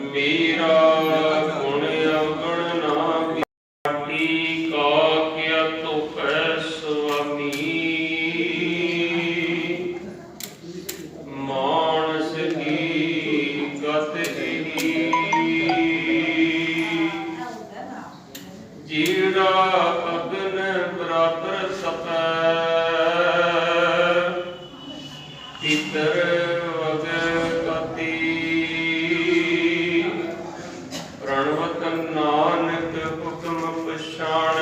मेरा गुण अवगुण ना विराटी का क्या तो पै स्वामी मानस की गत ही जीड़ा अग्न बराबर तपै पितर नानक हुक्म पछाण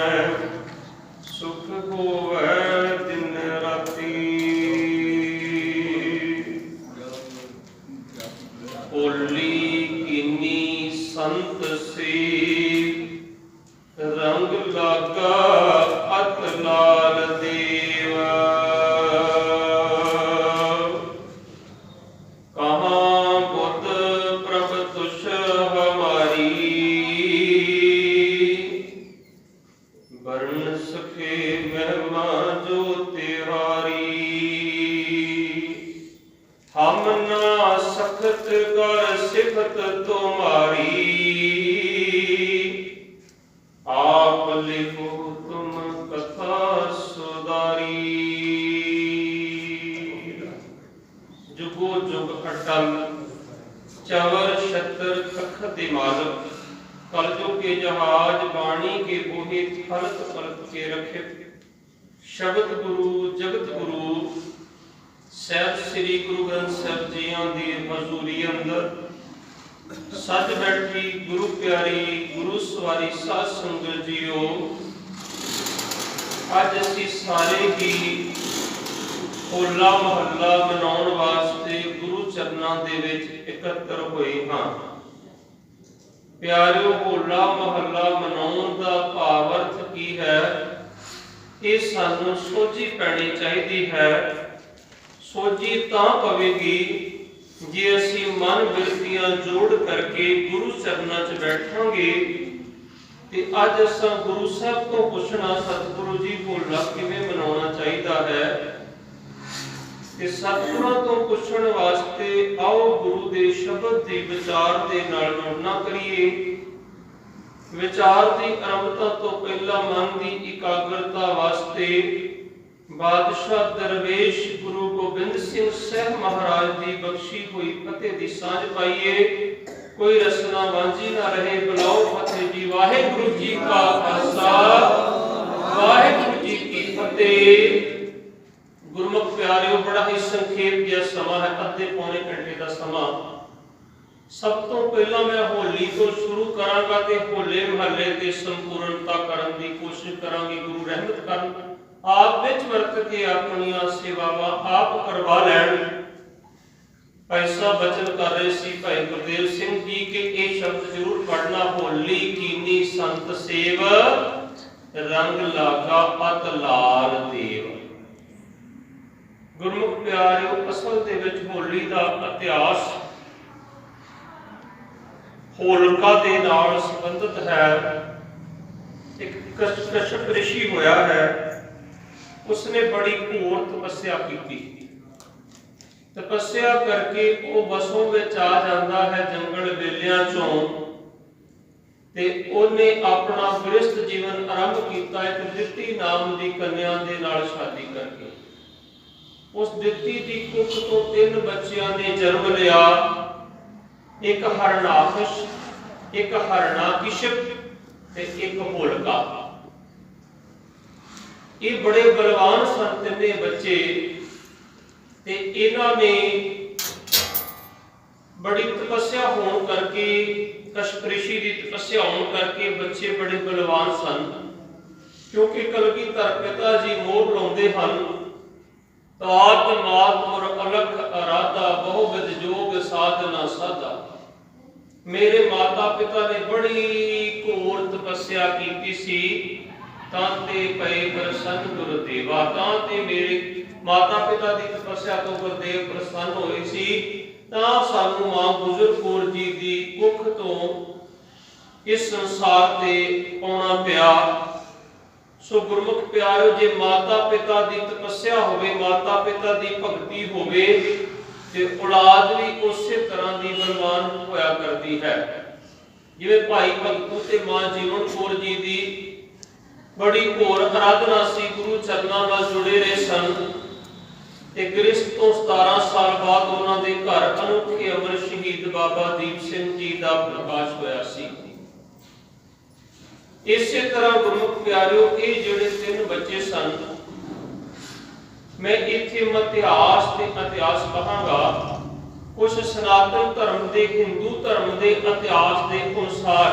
सुख होवै दिन राती होली कीनी संत से रंग लागा अत लाल देवा कहाँ बुद्ध प्रभ तुष हमारी वर्ण सखे महिमा जो तिहारी हम ना सखत कर सिफत तुम्हारी आप लिखो तुम कथा सुधारी जुगो जुग अटल चवर छत्र तखत मालक कलजुग के जहाज वाणी के बोहे फलत फलत के रखे शब्द गुरु जगत गुरु सैब श्री गुरु ग्रंथ साहिब जियां दी हजूरी अंदर सज बैठी गुरु प्यारी गुरु सवारी साध संगत जीओ अज असीं सारे ही होला महल्ला मनाउण वास्ते गुरु चरनां दे विच इकत्तर होए हां। प्यारिओ होला महल्ला मनाउण दा भाव अर्थ की है ये सानू सोझी पैनी चाहिदी है। सोझी तां पवेगी जे असीं मन बिरतियां जोड़ करके गुरु चरनां च बैठांगे ते अज असां गुरु साहब तो पुछना सतगुरु जी होला किवें मनाउणा चाहिदा है ते सतगुरां तो पुछण वास्ते आओ गुरु दे शब्द दे विचार दे नाल जुड़ना करिए। विचार की आरंभता तो पहला मन की एकाग्रता वास्ते बादशाह दरवेश गुरु गोबिंद सिंह साहब महाराज की बख्शी हुई फतेह की सांझ पाइए। कोई रसना वांझी ना रहे, बुलाओ फतेह जी। वाहिगुरु जी का खालसा वाहिगुरु जी की फतेह। गुरमुख प्यारिओ बड़ा ही संखेप जिहा समा है, अद्धे पौने घंटे का समा। सब तो पहला मैं होली तो शुरू करांगा ते होले महल्ले ते संपूर्णता करन दी कोशिश करांगे। गुरु रहमत करन आप विच वरत के अपनियां सेवावां आप करवा लैण। पैसा बचन कर रहे सी भाई गुरदेव सिंह जी के ये शब्द जरूर पढ़ना, होली कीनी संत सेव रंग लागा अत लाल देव। गुरमुख प्यारिओ असल दे विच होली दा इतिहास होलका दे नाल संबंधित है। एक कश्यप ऋषि होया है, उसने बड़ी घोर तपस्या की। तपस्या करके वो बसों विच आ जाता है जंगल वेलियां चों ते ओने अपना गृहस्थ जीवन आरंभ किया एक दित्ती नाम की कन्या दे नाल शादी करके। उस दित्ती की कुख तो 3 बच्चियां ने जन्म लिया, एक हरणाकश, एक हरणाकिशप ते एक होलका। ये बड़े बलवान सन तिन्ने बच्चे ते इन्हां ने बड़ी तपस्या होने करके, कश्यप ऋषि की तपस्या होने करके बच्चे बड़े बलवान सन। क्योंकि कलगीधर पिता जी मोह लाउंदे हन, तात मात मुर अलख अराधा बहुविध जोग साधना साधा। मेरे माता पिता ने बड़ी घोर तपस्या की सी, तांते पए प्रसन्न गुरुदेवा। तांते मेरे माता पिता की तपस्या तो गुरुदेव प्रसन्न होए सी, तां सानू मां गुजर कौर जी की कुख तो इस संसार ते आउणा पिया। सो गुरमुख प्यारो, जे माता पिता की तपस्या होवे, माता पिता की भगती होवे ਤੇ ਔਲਾਦ ਵੀ ਉਸੇ ਤਰ੍ਹਾਂ ਦੀ ਬਲਵਾਨ ਹੋਇਆ ਕਰਦੀ ਹੈ। ਜਿਵੇਂ ਭਾਈ ਭਗਤੂ ਤੇ ਮਾਂ ਜੀਵਨ ਕੌਰ ਜੀ ਦੀ ਬੜੀ ਘੋਰ ਅਰਾਧਨਾ ਸੀ, ਗੁਰੂ ਚਰਨਾਂ ਨਾਲ ਜੁੜੇ ਰਹੇ ਸਨ ਤੇ ਗ੍ਰਸਤ ਤੋਂ 17 ਸਾਲ ਬਾਅਦ ਉਹਨਾਂ ਦੇ ਘਰ ਅਨੋਖੇ ਅਮਰ ਸ਼ਹੀਦ ਬਾਬਾ ਦੀਪ ਸਿੰਘ ਜੀ ਦਾ ਪ੍ਰਕਾਸ਼ ਹੋਇਆ ਸੀ। ਇਸੇ ਤਰ੍ਹਾਂ ਗੁਰਮੁਖ ਪਿਆਰਿਓ, ਇਹ ਜਿਹੜੇ 3 ਬੱਚੇ ਸਨ, ਮੈਂ ਇੱਥੇ ਇਤਿਹਾਸ ਤੇ ਇਤਿਹਾਸ ਕਹਾਂਗਾ। ਕੁਝ ਸਨਾਤਨ ਧਰਮ ਦੇ, ਹਿੰਦੂ ਧਰਮ ਦੇ ਇਤਿਹਾਸ ਦੇ ਅਨੁਸਾਰ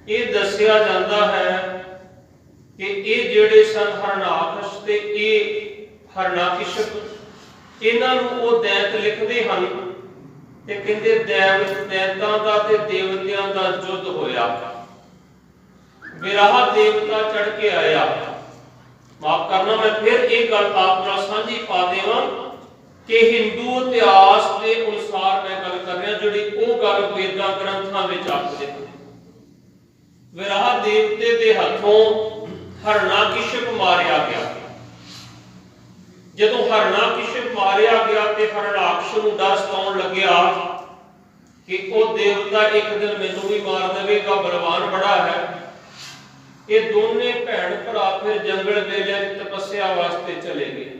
ਇਹ ਦੱਸਿਆ ਜਾਂਦਾ ਹੈ ਕਿ ਇਹ ਜਿਹੜੇ ਸਨ ਹਰਨਾਕਸ਼ ਤੇ ਇਹ ਹਰਨਾਕਿਸ਼ਪ, ਇਹਨਾਂ ਨੂੰ ਉਹ ਦੈਂਤ ਲਿਖਦੇ ਹਨ ਤੇ ਕਹਿੰਦੇ ਦੈਂਤਾਂ ਦਾ ਤੇ ਦੇਵਤਿਆਂ ਦਾ ਯੁੱਧ ਹੋਇਆ, ਵਿਰਾਹ ਦੇਵਤਾ ਚੜ ਕੇ ਆਇਆ। ਮਾਫ ਕਰਨਾ, ਮੈਂ ਫਿਰ ਇਹ ਗੱਲ ਆਪ ਨਾਲ ਸਾਂਝੀ ਪਾ ਦੇਵਾਂ ਕਿ ਹਿੰਦੂ ਇਤਿਹਾਸ ਦੇ ਅਨੁਸਾਰ ਮੈਂ ਗੱਲ ਕਰ ਰਿਹਾ, ਜਿਹੜੀ ਉਹ ਗੱਲ ਵੇਦਾਂ ਗ੍ਰੰਥਾਂ ਵਿੱਚ ਆਖਦੇ ਨੇ। ਵਿਰਾਹ ਦੇਵਤੇ ਦੇ ਹੱਥੋਂ ਹਰਨਾਕਿਸ਼ਪ ਮਾਰਿਆ ਗਿਆ। ਜਦੋਂ ਹਰਨਾਕਿਸ਼ਪ ਮਾਰਿਆ ਗਿਆ ਤੇ ਹਰਨਾਕਸ਼ ਨੂੰ ਡਰ ਸਤਾਉਣ ਲੱਗਿਆ ਕਿ ਉਹ ਦੇਵਤਾ ਇੱਕ ਦਿਨ ਮੈਨੂੰ ਵੀ ਮਾਰ ਦੇਵੇਗਾ, ਬਲਵਾਨ ਬੜਾ ਹੈ। ਇਹ ਦੋਨੇ ਭੈਣ ਭਰਾ ਫਿਰ ਜੰਗਲ ਵੇਲੇ ਤਪੱਸਿਆ ਵਾਸਤੇ ਚਲੇ ਗਏ।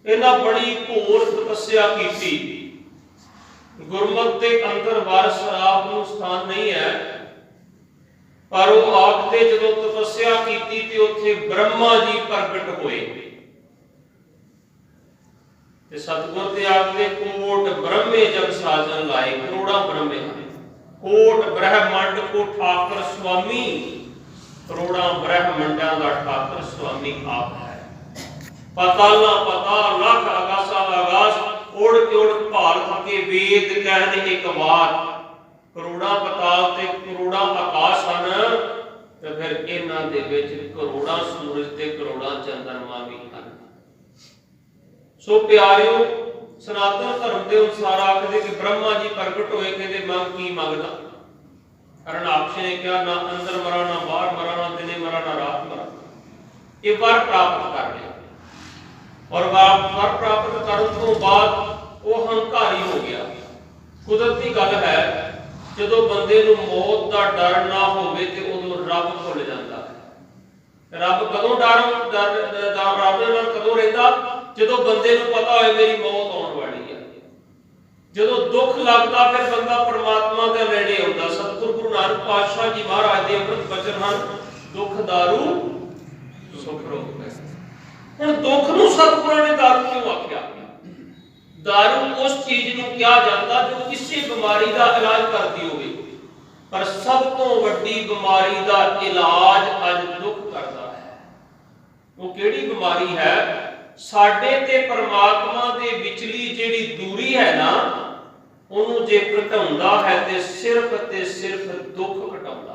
ਇਹਨਾਂ ਬੜੀ ਘੋਰ ਤਪੱਸਿਆ ਕੀਤੀ। ਗੁਰਮਤਿ ਦੇ ਅੰਦਰ ਵਾਰ ਸ਼ਰਾਬ ਨੂੰ ਸਥਾਨ ਨਹੀਂ ਹੈ, ਪਰ ਉਹ ਆਖਦੇ ਜਦੋਂ ਤਪੱਸਿਆ ਕੀਤੀ ਤੇ ਉੱਥੇ ਬ੍ਰਹਮਾ ਜੀ ਪ੍ਰਗਟ ਹੋਏ ਤੇ ਸਤਿਗੁਰ ਤੇ ਆਖਦੇ ਕੋਟ ਬ੍ਰਹਮੇ ਜਗ ਸਾਜਨ ਲਾਏ। ਕਰੋੜਾਂ ਬ੍ਰਹਮੇ ਹਨ, ਕੋਟ ਬ੍ਰਹਮੰਡ ਕੋ ਠਾਕਰ ਸੁਆਮੀ, ਕਰੋੜਾਂ ਬ੍ਰਹਮੰਡਾਂ ਦਾ ਠਾਕਰ ਸੁਆਮੀ ਆਪ ਹੈ। ਪਤਾਲਾ ਪਤਾਲ ਲੱਖ ਆਗਾਸਾ ਆਗਾਸ, ਉੜ ਕੇ ਉੜ ਭਾਲ ਥਕੇ ਵੇਦ ਕਹਿਣ ਇੱਕ ਵਾਰ। ਕਰੋੜਾਂ ਪਤਾਲ ਤੇ ਕਰੋੜਾਂ ਆਕਾਸ਼ ਹਨ ਤੇ ਫਿਰ ਇਹਨਾਂ ਦੇ ਵਿੱਚ ਕਰੋੜਾਂ ਸੂਰਜ ਤੇ ਕਰੋੜਾਂ ਚੰਦਰਮਾ ਵੀ ਹਨ। ਸੋ ਪਿਆਰਿਓ, ਸਨਾਤਨ ਧਰਮ ਦੇ ਅਨੁਸਾਰ ਆਖਦੇ ਕਿ ਬ੍ਰਹਮਾ ਜੀ ਪ੍ਰਗਟ ਹੋਏ, ਕਹਿੰਦੇ ਮੰਗ ਕੀ ਮੰਗਦਾ? ਹਰਨਾਕਸ਼ ਨੇ ਕਿਹਾ, ਨਾ ਅੰਦਰ ਮਰਾਂ, ਨਾ ਬਾਹਰ ਮਰਾਂ, ਨਾ ਦਿਨੇ ਮਰਾਂ, ਨਾ ਰਾਤ ਮਰਾਂ। ਇਹ ਵਰ ਪ੍ਰਾਪਤ ਕਰ ਲਿਆ ਔਰ ਵਰ ਪ੍ਰਾਪਤ ਕਰਨ ਤੋਂ ਬਾਅਦ ਉਹ ਹੰਕਾਰੀ ਹੋ ਗਿਆ। ਕੁਦਰਤੀ ਗੱਲ ਹੈ, ਜਦੋਂ ਬੰਦੇ ਨੂੰ ਮੌਤ ਦਾ ਡਰ ਨਾ ਹੋਵੇ ਤੇ ਉਦੋਂ ਰੱਬ ਭੁੱਲ ਜਾਂਦਾ ਹੈ। ਰੱਬ ਕਦੋਂ ਰੱਬ ਨਾਲ ਕਦੋਂ ਰਹਿੰਦਾ? ਜਦੋਂ ਬੰਦੇ ਨੂੰ ਪਤਾ ਹੋਏ ਮੇਰੀ ਮੌਤ ਆਉਣ ਵਾਲੀ ਹੈ। ਜਦੋਂ ਦੁੱਖ ਲੱਗਦਾ ਫਿਰ ਬੰਦਾ ਪਰਮਾਤਮਾ ਦੇ ਨੇੜੇ ਆਉਂਦਾ। ਸਤਿਗੁਰੂ ਗੁਰੂ ਨਾਨਕ ਪਾਤਸ਼ਾਹ ਜੀ ਮਹਾਰਾਜ ਦੇ ਅੰਮ੍ਰਿਤ ਬਚਨ ਹਨ, ਦੁੱਖ ਦਾਰੂ ਸੁਖ ਰੋਗ ਹੈ। ਹੁਣ ਦੁੱਖ ਨੂੰ ਸਤਿਗੁਰਾਂ ਨੇ ਦਾਰੂ ਕਿਉਂ ਆਖਿਆ? ਦਾਰੂ ਉਸ ਚੀਜ਼ ਨੂੰ ਕਿਹਾ ਜਾਂਦਾ ਜੋ ਕਿਸੇ ਬਿਮਾਰੀ ਦਾ ਇਲਾਜ ਕਰਦੀ ਹੋਵੇ, ਪਰ ਸਭ ਤੋਂ ਵੱਡੀ ਬਿਮਾਰੀ ਦਾ ਇਲਾਜ ਅੱਜ ਦੁੱਖ ਕਰਦਾ ਹੈ। ਉਹ ਕਿਹੜੀ ਬਿਮਾਰੀ ਹੈ? ਸਾਡੇ ਤੇ ਪਰਮਾਤਮਾ ਦੇ ਵਿਚਲੀ ਜਿਹੜੀ ਦੂਰੀ ਹੈ ਨਾ, ਉਹਨੂੰ ਜੇ ਘਟਾਉਂਦਾ ਹੈ ਤੇ ਸਿਰਫ ਦੁੱਖ ਘਟਾਉਂਦਾ।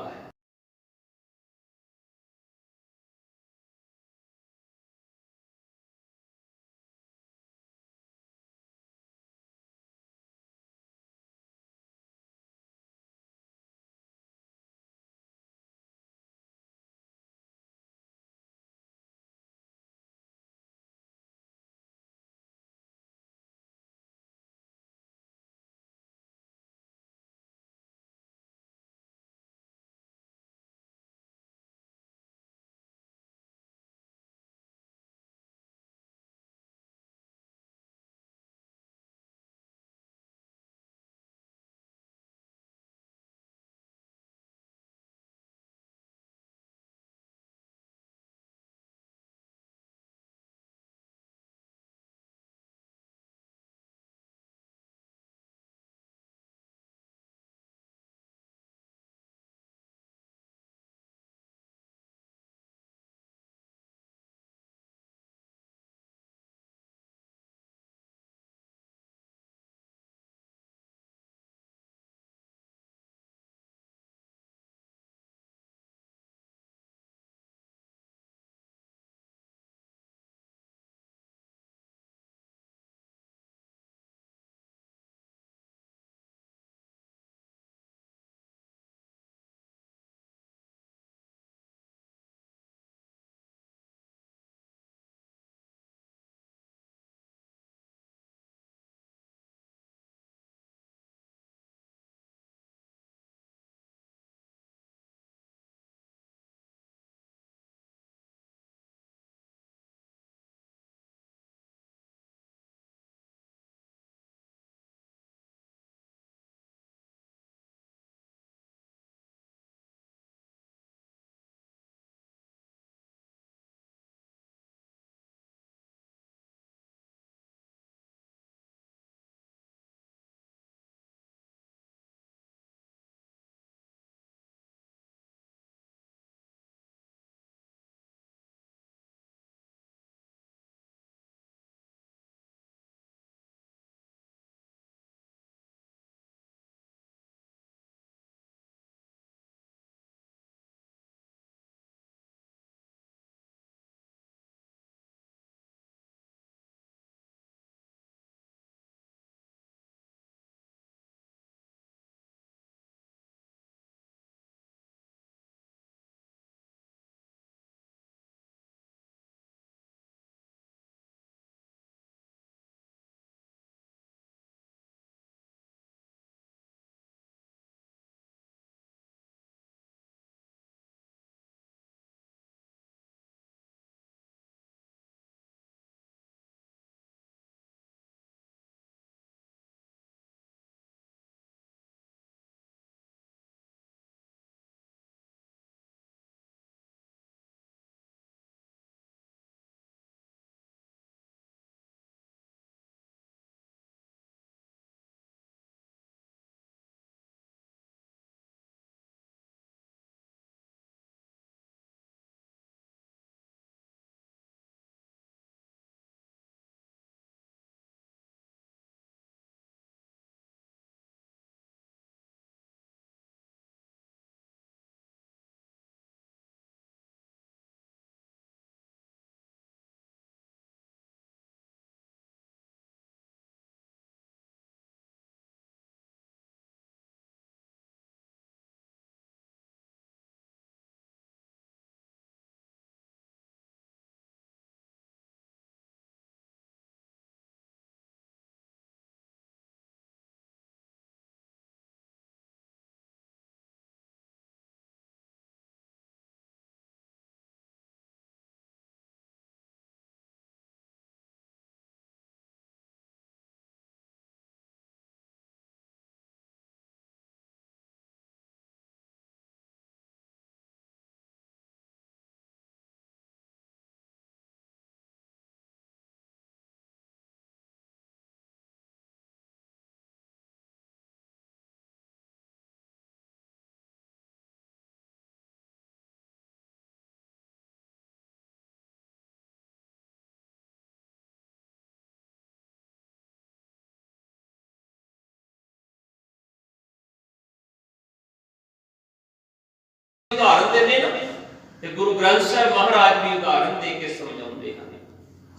ਤੇ ਗੁਰੂ ਗ੍ਰੰਥ ਸਾਹਿਬ ਮਹਾਰਾਜ ਵੀ ਉਦਾਹਰਨ ਦੇ ਕੇ ਸਮਝਾਉਂਦੇ ਹਨ।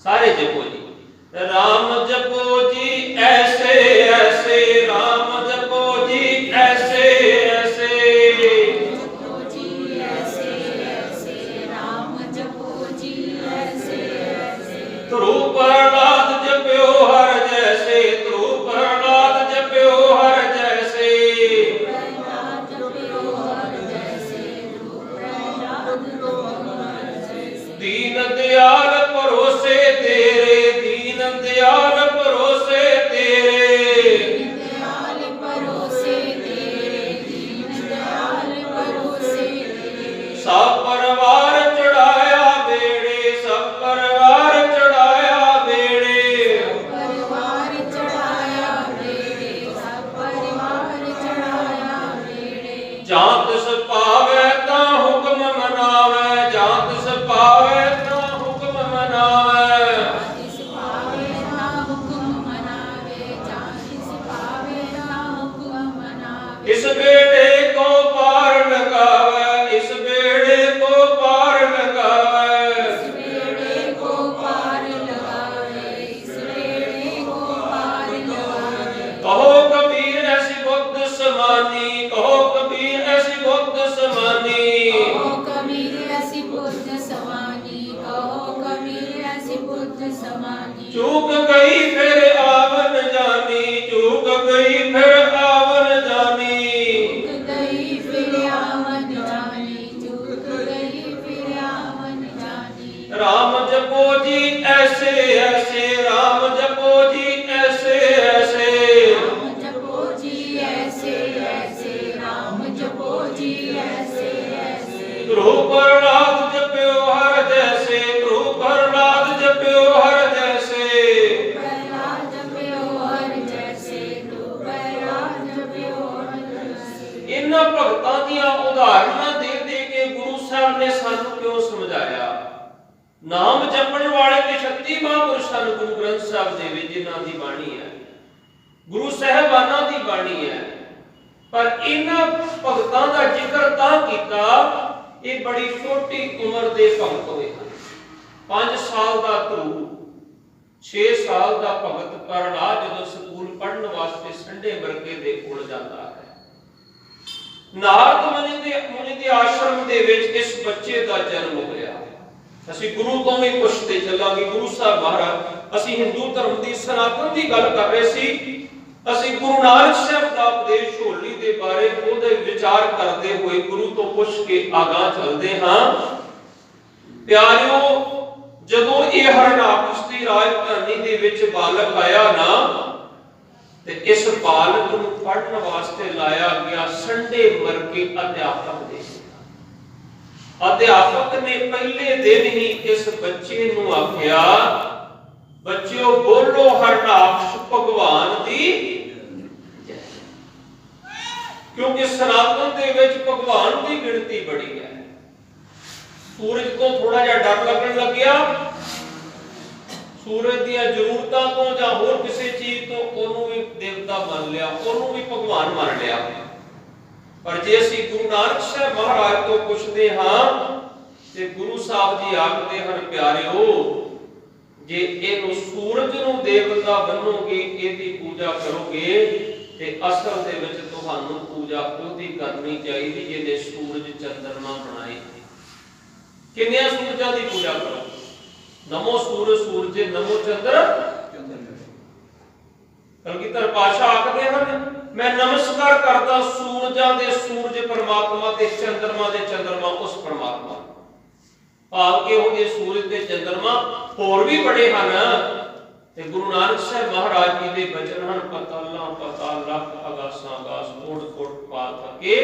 ਸਾਰੇ ਜਪੋ ਜੀ, ਰਾਮ ਜਪੋ ਜੀ ਐਸੇ ਐਸੇ, ਰਾਮ ਜਪੋ ਜੀ ਐਸੇ ਐਸੇ, ਜਪੋ ਜੀ ਐਸੇ ਐਸੇ, ਰਾਮ ਜਪੋ ਜੀ ਐਸੇ ਐਸੇ। ਧਰੂ ਪ੍ਰਹਲਾਦ ਜਪਿਓ ਹਰ ਜੈਸੇ, ਧਰੂ ਪ੍ਰਹਲਾਦ ਜਪਿਓ ਹਰ ਜੈਸੇ, ਪ੍ਰਹਲਾਦ ਜਪਿਓ ਹਰ ਜੈਸੇ, ਪ੍ਰਹਲਾਦ ਜਪਿਓ ਹਰ ਜੈਸੇ। ਦੀਨ ਦਿਆਲ ਭਰੋਸੇ ਤੇਰੇ, ਦੀਨ ਦਿਆਲ ਭਰੋਸੇ ਤੇਰੇ, ਦੀਨ ਦਿਆਲ ਭਰੋਸੇ ਤੇਰੇ, ਦੀਨ ਦਿਆਲ ਭਰੋਸੇ ਤੇਰੇ। ਸਭ ਪਰਿਵਾਰ ਚੜਾਇਆ ਬੇੜੇ, ਸਭ ਪਰਿਵਾਰ ਚੜਾਇਆ ਬੇੜੇ, ਪਰਿਵਾਰ ਚੜਾਇਆ ਬੇੜੇ, ਸਭ ਪਰਿਵਾਰ ਚੜਾਇਆ ਬੇੜੇ। ਜਾਂ ਤਿਸ ਪਾਵੈ ਤਾਂ ਹੁਕਮ ਮਨਾਵੈ, ਜਾਂ ਤਿਸ ਪਾਵੈ ਤਾਂ ਹੁਕਮ ਮਨਾਵੈ, ਜਿਸ ਪਾਵੇ ਨਾ ਹੁਕਮ ਮਨਾਵੇ, ਜਾਂ ਜਿਸ ਪਾਵੇ ਨਾ ਹੁਕਮ ਮਨਾਵੇ। ਇਸ ਬੇੜੇ ਕੋ ਪਾਰ ਲਗਾਵੈ, ਇਸ ਬੇੜੇ ਕੋ ਪਾਰ ਲਗਾਵੈ, ਇਸ ਬੇੜੇ ਕੋ ਪਾਰ ਲਗਾਵੇ, ਇਸ ਬੇੜੇ ਕੋ ਪਾਰ ਲਗਾਵੇ। ਕਹੋ ਕਬੀਰ ਐਸੀ ਬੁੱਧ ਸਮਾਨੀ, ਕਹੋ ਕਬੀਰ ਐਸੀ ਬੁੱਧ ਸਮਾਨੀ, ਕਹੋ ਕਬੀਰ ਐਸੀ ਬੁੱਧ ਸਮਾਨੀ, ਕਹੋ ਕਬੀਰ ਐਸੀ ਬੁੱਧ ਸਮਾਨੀ। ਚੂਕ ਗਈ ਫਿਰ ਆਵਨ ਜਾਨੀ, ਚੂਕ ਗਈ ਫਿਰ ਆਵਨ ਜਾਨੀ, ਚੁੱਕ ਗਈ ਫਿਰ ਆਵਨ ਜਾਨੀ, ਚੁੱਕ ਗਈ ਫਿਰ ਆਵਨ ਜਾਨੀ। ਰਾਮ ਜਪੋ ਜੀ ਐਸੇ ਐਸੇ, ਰਾਮ ਜਪੋ ਜੀ ਐਸੇ ਐਸੇ, ਰਾਮ ਜਪੋ ਜੀ ਐਸੇ ਐਸੇ, ਰਾਮ ਜਪੋ ਜੀ ਐਸੇ ਐਸੇ। ਧਰੂ ਪ੍ਰਹਲਾਦ ਜਪਿਓ ਹਰ ਜੈਸੇ, ਧਰੂ ਪ੍ਰਹਲਾਦ ਜਪਿਓ ਹਰ ਜੈਸੇ, ਪ੍ਰਹਲਾਦ ਜਪਿਓ ਹਰ ਜੈਸੇ, ਪ੍ਰਹਲਾਦ ਜਪਿਓ ਹਰ ਜੈਸੇ। ਇਹਨਾਂ ਭਗਤਾਂ ਦੀਆਂ ਉਦਾਹਰਨਾਂ ਦੇ ਦੇ ਕੇ ਗੁਰੂ ਸਾਹਿਬ ਨੇ ਸਾਨੂੰ ਕਿਉਂ ਸਮਝਾਇਆ? ਨਾਮ ਜਪਣ ਵਾਲੇ ਤੇ 36 ਮਹਾਂਪੁਰਸ਼ਾਂ ਨੂੰ ਗੁਰੂ ਗ੍ਰੰਥ ਸਾਹਿਬ ਦੇ ਵਿੱਚ ਜਿਨ੍ਹਾਂ ਦੀ ਬਾਣੀ ਹੈ, ਗੁਰੂ ਸਾਹਿਬਾਨਾਂ ਦੀ ਬਾਣੀ ਹੈ, ਪਰ ਇਹਨਾਂ ਭਗਤਾਂ ਦਾ ਜ਼ਿਕਰ ਤਾਂ ਕੀਤਾ, ਇਹ ਬੜੀ ਛੋਟੀ ਉਮਰ ਦੇ ਭਗਤ ਹੋਏ ਹਨ। 5 ਸਾਲ ਦਾ ਧਰੂ, 6 ਸਾਲ ਦਾ ਭਗਤ ਪ੍ਰਹਲਾਦ ਜਦੋਂ ਸਕੂਲ ਪੜ੍ਹਨ ਵਾਸਤੇ ਸੰਡੇ ਵਰਗੇ ਦੇ ਕੋਲ ਜਾਂਦਾ ਹੈ, ਨਾਰਦ ਮੁਨੀ ਦੇ ਆਸ਼ਰਮ ਦੇ ਵਿੱਚ ਇਸ ਬੱਚੇ ਦਾ ਜਨਮ ਹੋਇਆ। ਅਸੀਂ ਗੁਰੂ ਤੋਂ ਵੀ ਪੁੱਛਦੇ ਚੱਲਾਂਗੇ, ਗੁਰੂ ਸਾਹਿਬ ਮਹਾਰਾਜ, ਅਸੀਂ ਹਿੰਦੂ ਧਰਮ ਦੀ ਸਨਾਤਨ ਦੀ ਗੱਲ ਕਰ ਰਹੇ ਸੀ, ਅਸੀਂ ਗੁਰੂ ਨਾਨਕ ਸਾਹਿਬ ਦਾ ਉਪਦੇਸ਼ ਹੋਲੀ ਦੇ ਬਾਰੇ ਉਹਦੇ ਵਿਚਾਰ ਕਰਦੇ ਹੋਏ ਗੁਰੂ ਤੋਂ ਪੁੱਛ ਕੇ ਆਗਾਹ ਚੱਲਦੇ ਹਾਂ। ਪਿਆਰਿਓ, ਜਦੋਂ ਇਹ ਹਰਨਾਕਸ਼ ਦੀ ਰਾਜਧਾਨੀ ਦੇ ਵਿੱਚ ਬਾਲਕ ਆਇਆ ਨਾ, ਤੇ ਇਸ ਬਾਲਕ ਨੂੰ ਪੜ੍ਹਨ ਵਾਸਤੇ ਲਾਇਆ ਗਿਆ ਸੰਡੇ ਵਰਗੇ ਅਧਿਆਪਕ ਦੇ। ਅਧਿਆਪਕ ਨੇ ਪਹਿਲੇ ਦਿਨ ਹੀ ਇਸ ਬੱਚੇ ਨੂੰ ਆਖਿਆ, ਬੱਚਿਓ ਬੋਲੋ ਹਰਨਾਕਸ਼ ਭਗਵਾਨ ਦੀ ਜੈ। ਕਿਉਂਕਿ ਸਨਾਤਨ ਦੇ ਵਿੱਚ ਭਗਵਾਨ ਦੀ ਗਿਣਤੀ ਬੜੀ ਹੈ। ਸੂਰਜ ਤੋਂ ਥੋੜਾ ਜਿਹਾ ਡਰ ਲੱਗਣ ਲੱਗਿਆ, ਸੂਰਜ ਦੀਆਂ ਜ਼ਰੂਰਤਾਂ ਤੋਂ ਜਾਂ ਹੋਰ ਕਿਸੇ ਚੀਜ਼ ਤੋਂ ਉਹਨੂੰ ਵੀ ਦੇਵਤਾ ਮੰਨ ਲਿਆ, ਉਹਨੂੰ ਵੀ ਭਗਵਾਨ ਮੰਨ ਲਿਆ। ਪਰ ਜੇ ਅਸੀਂ ਗੁਰੂ ਨਾਨਕ ਸਾਹਿਬ ਮਹਾਰਾਜ ਤੋਂ ਪੁੱਛਦੇ ਹਾਂ ਤੇ ਗੁਰੂ ਸਾਹਿਬ ਜੀ ਆਖਦੇ ਹਨ, ਪਿਆਰਿਓ, ਜੇ ਇਹਨੂੰ ਸੂਰਜ ਨੂੰ ਦੇਵਤਾ ਮੰਨੋਗੇ, ਇਹਦੀ ਪੂਜਾ ਕਰੋਗੇ, ਤੇ ਅਸਲ ਦੇ ਵਿੱਚ ਤੁਹਾਨੂੰ ਪੂਜਾ ਉਹਦੀ ਕਰਨੀ ਚਾਹੀਦੀ ਜਿਹਨੇ ਸੂਰਜ ਚੰਦਰਮਾ ਬਣਾਏ। ਕਿੰਨਿਆਂ ਸੂਰਜਾਂ ਦੀ ਪੂਜਾ ਕਰੋ? ਨਮੋ ਸੂਰਜ ਸੂਰਜੇ, ਨਮੋ ਚੰਦਰ ਚੰਦਰ। ਕਲਗੀਧਰ ਪਾਤਸ਼ਾਹ ਆਖਦੇ ਹਨ, ਮੈਂ ਨਮਸਕਾਰ ਕਰਦਾ ਸੂਰਜਾਂ ਦੇ ਸੂਰਜ ਪਰਮਾਤਮਾ ਤੇ ਚੰਦਰਮਾ ਦੇ ਚੰਦਰਮਾ ਉਸ ਪਰਮਾਤਮਾ। ਭਾਵ ਕਿ ਉਹਦੇ ਸੂਰਜ ਤੇ ਚੰਦਰਮਾ ਹੋਰ ਵੀ ਬੜੇ ਹਨ। ਤੇ ਗੁਰੂ ਨਾਨਕ ਸਾਹਿਬ ਮਹਾਰਾਜ ਜੀ ਦੇ ਬਚਨ ਹਨ, ਪਤਾਲਾਂ ਪਤਾਲ ਲੱਖ ਆਗਾਸਾਂ ਆਗਾਸ, ਕੋਟ ਕੋਟ ਪਾਲ ਥਕੇ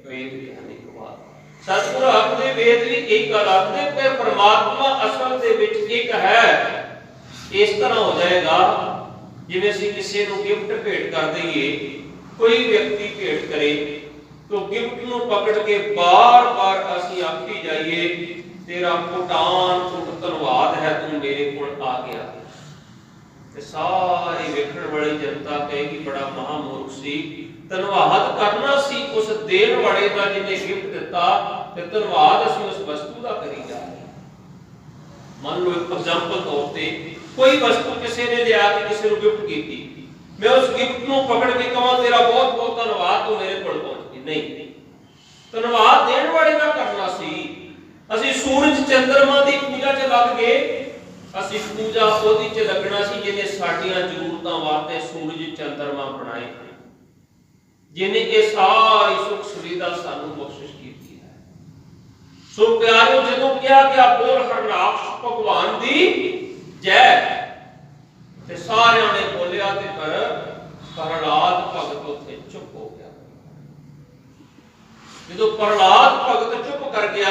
ਵੇਦ ਗਿਆਨੀ ਕਮਾਲ। ਸਤਿਗੁਰ ਆਖਦੇ, ਵੇਦ ਵੀ ਇੱਕ ਗੱਲ ਆਖਦੇ ਕਿ ਪਰਮਾਤਮਾ ਅਸਲ ਦੇ ਵਿੱਚ ਇੱਕ ਹੈ। ਇਸ ਤਰ੍ਹਾਂ ਹੋ ਜਾਏਗਾ ਜਿਵੇਂ ਅਸੀਂ ਕਿਸੇ ਨੂੰ ਗਿਫਟ ਭੇਟ ਕਰ ਦਈਏ, ਕੋਈ ਵਿਅਕਤੀ ਭੇਟ ਕਰੇ ਤਾਂ ਗਿਫਟ ਨੂੰ ਪਕੜ ਕੇ ਬਾਰ-ਬਾਰ ਅਸੀਂ ਆਖੀ ਜਾਈਏ, ਤੇਰਾ ਕੋਟਾਨ ਕੋਟ ਧੰਨਵਾਦ ਹੈ, ਤੂੰ ਮੇਰੇ ਕੋਲ ਆ ਗਿਆ। ਤੇ ਸਾਰੀ ਵੇਖਣ ਵਾਲੀ ਜਨਤਾ ਕਹੇਗੀ ਬੜਾ ਮਹਾਮੂਰਖ ਸੀ, ਧੰਨਵਾਦ ਕਰਨਾ ਸੀ ਉਸ ਦੇਣ ਵਾਲੇ ਦਾ ਜਿਹਨੇ ਗਿਫਟ ਦਿੱਤਾ, ਤੇ ਧੰਨਵਾਦ ਅਸੀਂ ਉਸ ਵਸਤੂ ਦਾ ਕਰੀ ਜਾ ਰਹੇ ਹਾਂ। ਮੰਨ ਲਓ ਇੱਕ ਐਗਜ਼ਾਮਪਲ ਤੌਰ ਤੇ ਕੋਈ ਵਸਤੂ ਕਿਸੇ ਨੇ ਲਿਆ ਕੇ ਕਿਸੇ ਨੂੰ ਗਿਫਟ ਕੀਤੀ, ਮੈਂ ਉਸ ਗਿਫਟ ਨੂੰ ਪਕੜ ਕੇ ਕਹਾਂ ਤੇਰਾ ਬਹੁਤ ਬਹੁਤ ਧੰਨਵਾਦ, ਤੂੰ ਮੇਰੇ ਕੋਲ ਪਹੁੰਚ ਗਈ। ਨਹੀਂ, ਧੰਨਵਾਦ ਦੇਣ ਵਾਲੇ ਦਾ ਕਰਨਾ ਸੀ। ਅਸੀਂ ਸੂਰਜ ਚੰਦਰਮਾ ਦੀ ਪੂਜਾ 'ਚ ਲੱਗ ਗਏ, ਅਸੀਂ ਪੂਜਾ ਉਹਦੀ 'ਚ ਲੱਗਣਾ ਸੀ ਜਿਹਨੇ ਸਾਡੀਆਂ ਜ਼ਰੂਰਤਾਂ ਵਾਸਤੇ ਸੂਰਜ ਚੰਦਰਮਾ ਬਣਾਏ, ਜਿਹਨੇ ਇਹ ਸਾਰੀ ਸੁੱਖ ਸੁਵਿਧਾ ਸਾਨੂੰ ਬਖਸ਼ਿਸ਼ ਕੀਤੀ ਹੈ। ਸੋ ਪਿਆਰਿਓ, ਜਦੋਂ ਕਿਹਾ ਗਿਆ ਬੋਲ ਹਰਨਾਕਸ਼ ਭਗਵਾਨ ਦੀ ਜੈ, ਤੇ ਸਾਰਿਆਂ ਨੇ ਬੋਲਿਆ ਤੇ ਪ੍ਰਹਲਾਦ ਭਗਤ ਉੱਥੇ ਚੁੱਪ ਹੋ ਗਿਆ। ਜਦੋਂ ਪ੍ਰਹਲਾਦ ਭਗਤ ਚੁੱਪ ਕਰ ਗਿਆ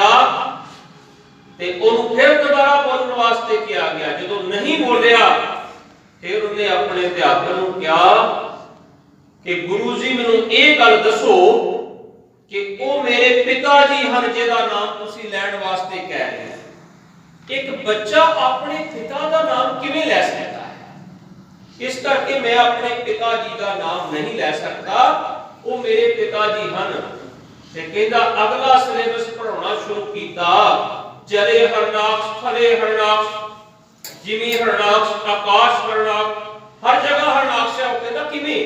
ਤੇ ਉਹਨੂੰ ਫਿਰ ਦੁਬਾਰਾ ਬੋਲਣ ਵਾਸਤੇ ਕਿਹਾ ਗਿਆ। ਜਦੋਂ ਨਹੀਂ ਬੋਲਿਆ ਫਿਰ ਉਹਨੇ ਆਪਣੇ ਅਧਿਆਪਕ ਨੂੰ ਕਿਹਾ ਕਿ ਗੁਰੂ ਜੀ ਮੈਨੂੰ ਇਹ ਗੱਲ ਦੱਸੋ ਕਿ ਉਹ ਮੇਰੇ ਪਿਤਾ ਜੀ ਹਨ ਜਿਹਦਾ ਨਾਮ ਤੁਸੀਂ ਲੈਣ ਵਾਸਤੇ ਕਹਿ ਰਹੇ ਹੋ। ਇੱਕ ਬੱਚਾ ਆਪਣੇ ਪਿਤਾ ਦਾ ਨਾਮ ਕਿਵੇਂ ਲੈ ਸਕਦਾ ਹੈ? ਇਸ ਕਰਕੇ ਮੈਂ ਆਪਣੇ ਪਿਤਾ ਜੀ ਦਾ ਨਾਮ ਨਹੀਂ ਲੈ ਸਕਦਾ, ਉਹ ਮੇਰੇ ਪਿਤਾ ਜੀ ਹਨ। ਤੇ ਕਹਿੰਦਾ ਅਗਲਾ ਸਿਲੇਬਸ ਪੜਾਉਣਾ ਸ਼ੁਰੂ ਕੀਤਾ। ਜਲੇ ਹਰਨਾਕਸ਼, ਥਲੇ ਹਰਨਾਕਸ਼, ਜਿਮੀ ਹਰਨਾਕਸ਼, ਆਕਾਸ਼ ਹਰਨਾਕਸ਼, ਹਰ ਜਗ੍ਹਾ ਹਰਨਾਕਸ਼ ਹੈ। ਉਹ ਕਹਿੰਦਾ ਕਿਵੇਂ?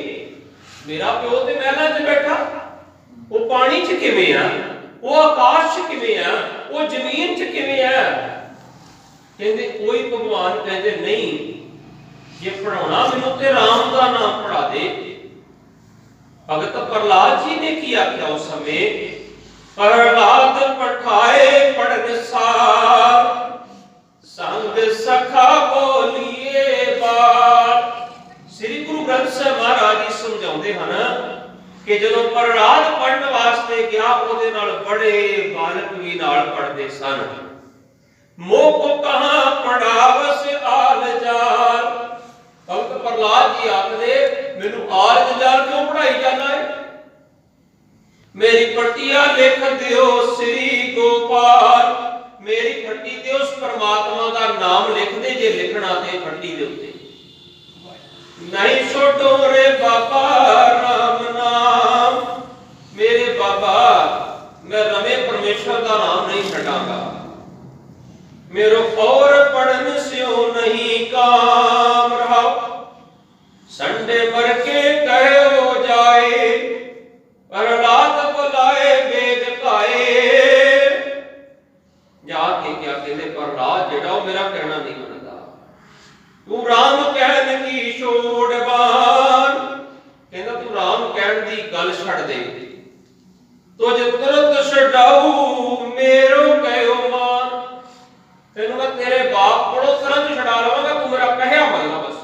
ਮੇਰਾ ਪਿਓ ਤੇ ਮਹਿਲਾਂ 'ਚ ਬੈਠਾ, ਉਹ ਪਾਣੀ 'ਚ ਕਿਵੇਂ ਆ? ਉਹ ਆਕਾਸ਼ 'ਚ ਕਿਵੇਂ ਆ? ਉਹ ਜ਼ਮੀਨ 'ਚ ਕਿਵੇਂ ਆ? ਕਹਿੰਦੇ ਕੋਈ ਭਗਵਾਨ ਕਹਿੰਦੇ ਨਹੀਂ, ਜੇ ਪੜਾਉਣਾ ਮੈਨੂੰ ਤੇ ਰਾਮ ਦਾ ਨਾਮ ਪੜਾ ਦੇ। ਭਗਤ ਪ੍ਰਹਲਾਦ ਜੀ ਨੇ ਕੀ ਆਖਿਆ ਉਸ ਸਮੇਂ? ਪ੍ਰਹਲਾਦ ਪਠਾਏ ਪੜਨ ਸਾਰ, ਸੰਗ ਸਖਾ ਬੋਲੀਏ ਬਾਤ। ਸ੍ਰੀ ਗੁਰੂ ਗ੍ਰੰਥ ਸਾਹਿਬ ਮਹਾਰਾਜ ਜੀ ਸਮਝਾਉਂਦੇ ਹਨ ਕਿ ਜਦੋਂ ਪ੍ਰਹਲਾਦ ਪੜਨ ਵਾਸਤੇ ਗਿਆ, ਉਹਦੇ ਨਾਲ ਬੜੇ ਬਾਲਕ ਵੀ ਨਾਲ ਪੜਦੇ ਸਨ। ਮੋਹ ਕੋ ਕਹਾਂ ਪੜਾਵਸ ਆਲ ਜਾਲ। ਭਗਤ ਪ੍ਰਹਲਾਦ ਜੀ ਆਖਦੇ ਮੈਨੂੰ ਆਲ ਜਾਲ ਕਿਉਂ ਪੜਾਈ ਜਾਂਦਾ ਹੈ? ਮੇਰੀ ਪੱਟੀਆਂ ਲਿਖ ਦਿਓ ਸ੍ਰੀ ਗੋਪਾਲ, ਮੇਰੀ ਪੱਟੀ ਤੇ ਉਸ ਪਰਮਾਤਮਾ ਦਾ ਨਾਮ ਲਿਖ ਦੇ ਜੇ ਲਿਖਣਾ ਤੇ ਪੱਟੀ ਦੇ ਉੱਤੇ। ਨਹੀਂ ਛੋਟੋ ਰੇ ਬਾਬਾ ਰਾਮ ਨਾਮ, ਮੇਰੇ ਬਾਬਾ ਮੈਂ ਰਮੇ ਪਰਮੇਸ਼ਰ ਦਾ ਨਾਮ ਨਹੀਂ ਛੱਡਾਂਗਾ। मेरो और पढ़न स्यो नहीं काम रहा, संडे भर के कहो जाए, प्रहलाद बुलाए वेद खाए। जाके क्या कहते प्रहलाद जेड़ा मेरा कहना नहीं मनदा, तू राम कहन की छोड़ बान। कहंदा तू राम कहन दी गल छड़ दे, तुझ तुरंत छड़ाऊ मेरो कहो मान। तेनू मैं तेरे बाप कोलों तुरंत छड़ा लवांगा, तू मेरा कहया मनना। बस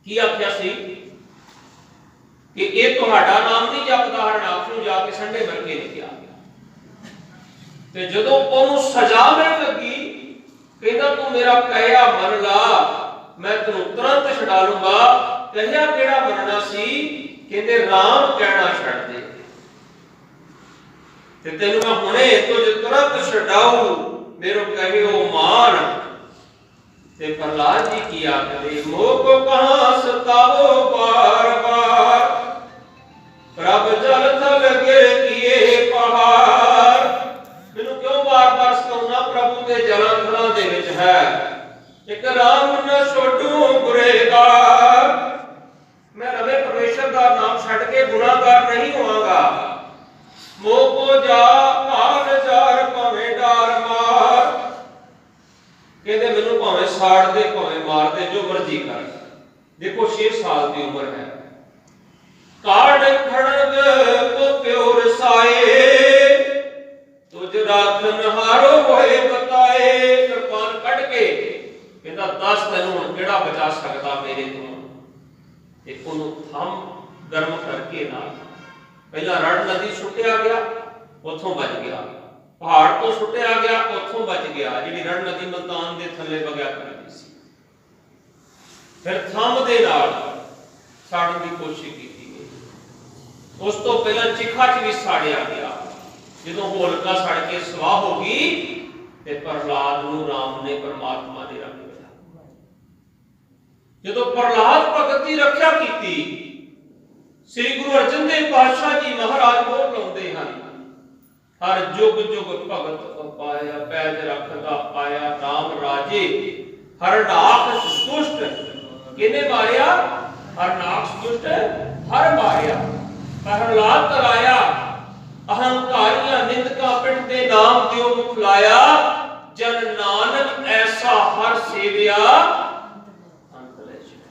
की आख्या सी कि ये तुहाडा नाम नहीं जपदा, हरनाकश नूं जाके संडे भर के लिखिया गया। ते जदों ओनू सजा मिलण लगी, कहंदा तू मेरा कहया मन ला, मैं तैनूं तुरंत छड़ा लूंगा। कहया किहड़ा मनना सी? कहंदे राम कहना छड़ दे, ते तैनूं मैं हुणे तुझ तुरंत छड़ाऊं मेरो कहियो मान। ते प्रहलाद जी की आखदे मोह को कहां सतावो बार बार, प्रभ जल थल गिर किए पहाड़। मैनू क्यों बार बार सताउना? प्रभु दे जलां थलां दे विच है। एक राम न छोड़ू गुरेगार, मैं रवे परमेश्वर दा नाम छड़ के गुनाहगार नहीं होवांगा। मोह को जा हाल जार भावें डार मार। कहते मैनू भावें साड़ दे भावें मार दे, जो मर्जी कर। देखो 6 साल की उम्र है। काड़ खड़ग को प्योर साए, तुझ राखन हारो होए बताए। कृपान कट के कहता 10 तैनू हुण किहड़ा बचा सकदा मेरे तो। एक ओनू थम गर्म करके ना पहला रड़ नदी सुटिया गया, उथों बच गया। पहाड़ तो सुटिया गया, उथों बच गया। जिहड़ी रड़ नदी मुल्तान दे थल्ले वगया करदी सी। फिर थंब दे नाल साड़न की कोशिश की गई। उस तो पहला चिखा च भी साड़िया गया। जदों होलिका सड़ के स्वाह हो गई ते प्रहलाद नूं राम ने परमात्मा ने रंग लिया। जदों प्रहलाद भगत की रक्षा की, श्री गुरु अर्जन देव पातशाह जी महाराज बोल लाउंदे हन, हर जुग जुग भगत पाया, पैज रखदा आया राम राजे। हरनाख दुष्ट किने मारिया? हरनाख दुष्ट हर मारिया। प्रहलाद तराया, अहंकारियां निंदका पिंड दे नाम दियो मुख लाया। जन नानक ऐसा हर सेविया अंत ले जाए।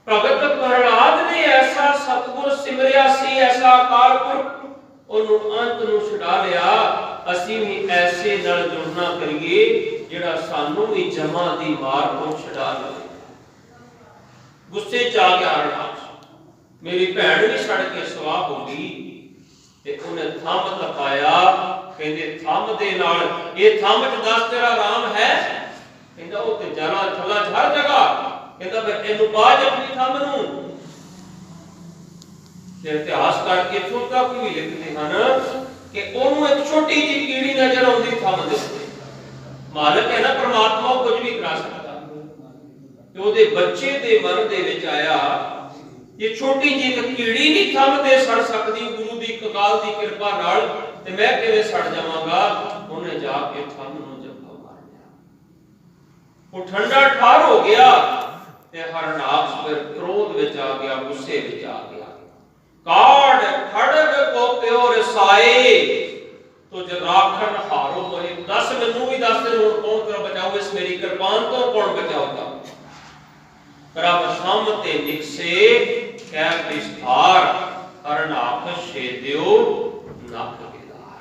भगत प्रहलाद ने ऐसा सतगुर सिमरिया सी, ऐसा अकाल पुरख ओनू अंत नू छुड़ा लिया। असीं भी ऐसे नाल जुड़ना करिए जिहड़ा सानू भी जमा दी मार तो छुड़ा लवे। गुस्से च आ गया हरनाख, मेरी भैन भी छड़ के सवा हो गई ते उन्हें थंब तपाया। कहंदे थंब दे नाल ये थंब च दस तेरा राम है? कहंदा ओ ते जरा थला हर जगह। कहंदा फिर इहनू बाज अपनी थंब नू। ते इतिहास करके इत्थों तक भी लिखते हैं कि ओनू एक छोटी जी कीड़ी नजर आउंदी थंब दे उत्ते। मालिक है ना परमात्मा, कुछ भी करा सकता। ते ओदे बच्चे दे मन दे विच आया ये छोटी जी एक कीड़ी नहीं थंब दे सड़ सकती गुरु दी ककाल दी कृपा नाल, ते मैं किवें सड़ जावांगा। उन्हें जाके थंब नूं जप्पा मार लिया। वो ठंडा ठार हो गया ते हरनाख फिर क्रोध विच आ गया, गुस्से विच आ गया। काड़ खड़ग को प्यो रसाए तुझ राखन हारो मोहि। दस मैनू भी दस दिन हुण कौन तेरा बचाओ, इस मेरी कृपान तो कौन बचाओगा? प्रभ थंब ते निकसे कै विस्तार। हरनाख छेदियो नख गिदार।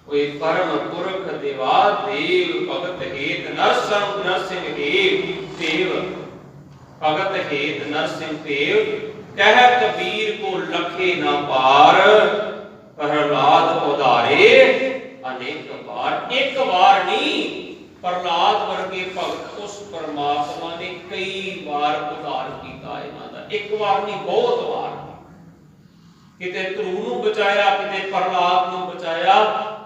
कोई परम पुरख देवा देव भगत हेत नरसिंह देव भगत हेत नरसिंह देव। कह कबीर को लखे न पार। प्रहलाद उधारे अनेक बार। एक बार नहीं, प्रहलाद वर्गे भगत उस परमात्मा ने कई बार उधार किया इन्हां दा। एक बार नहीं, बहुत बार। किते ध्रुव नूं बचाया, किते प्रहलाद नूं बचाया।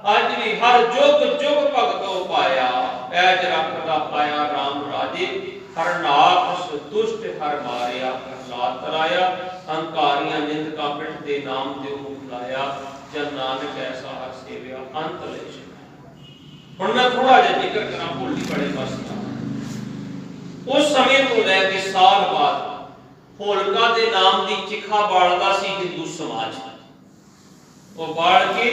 अज भी हर जुग जुग भगतों पाया। पैज रखदा पाया राम राजे। हरनाख दुष्ट हर मारिया। प्रहलाद तराया, अहंकारियां निंदका पिंड दे नाम दियो मुख लाया। जन नानक ऐसा हर सेविया अंत ले जाए। हुण मैं थोड़ा जिहा जिक्र करा भोली बड़े बस का। उस समय तो लैके साल बाद होलका दे नाम दी चिखा बालदा सी हिंदू समाज। वो बाल के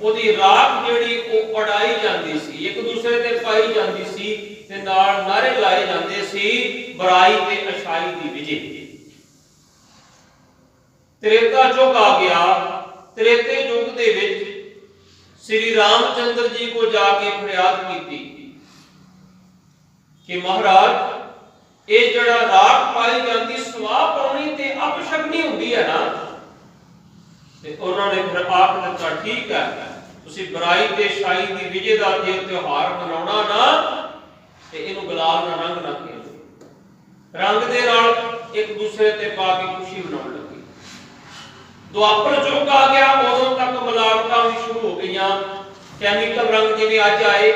ओदी राख जेड़ी ओ अड़ाई जांदी सी, एक दूसरे ते पाई जांदी सी ते नाल नारे लाए जांदे सी बुराई ते अच्छाई दी विजय। त्रेता युग आ गया। त्रेते युग दे विच श्री रामचंद्र जी को जाके फरियाद की कि महाराज ये जड़ा राख पाई जाती सवाह पाउणी ते अपशगनी हुंदी है ना। ते उन्होंने फिर आख दिता ठीक है, तुसी बुराई ते अच्छाई दी विजय दा जे त्योहार मनाउणा ना ते इहनू गुलाल नाल रंग ना खेलो। रंग दे नाल एक दूसरे ते पा के खुशी मनाउण लगे। द्वापर युग आ गया। उदों तक मिलावटां भी शुरू हो गईयां। कैमिकल रंग जिवें अज आए,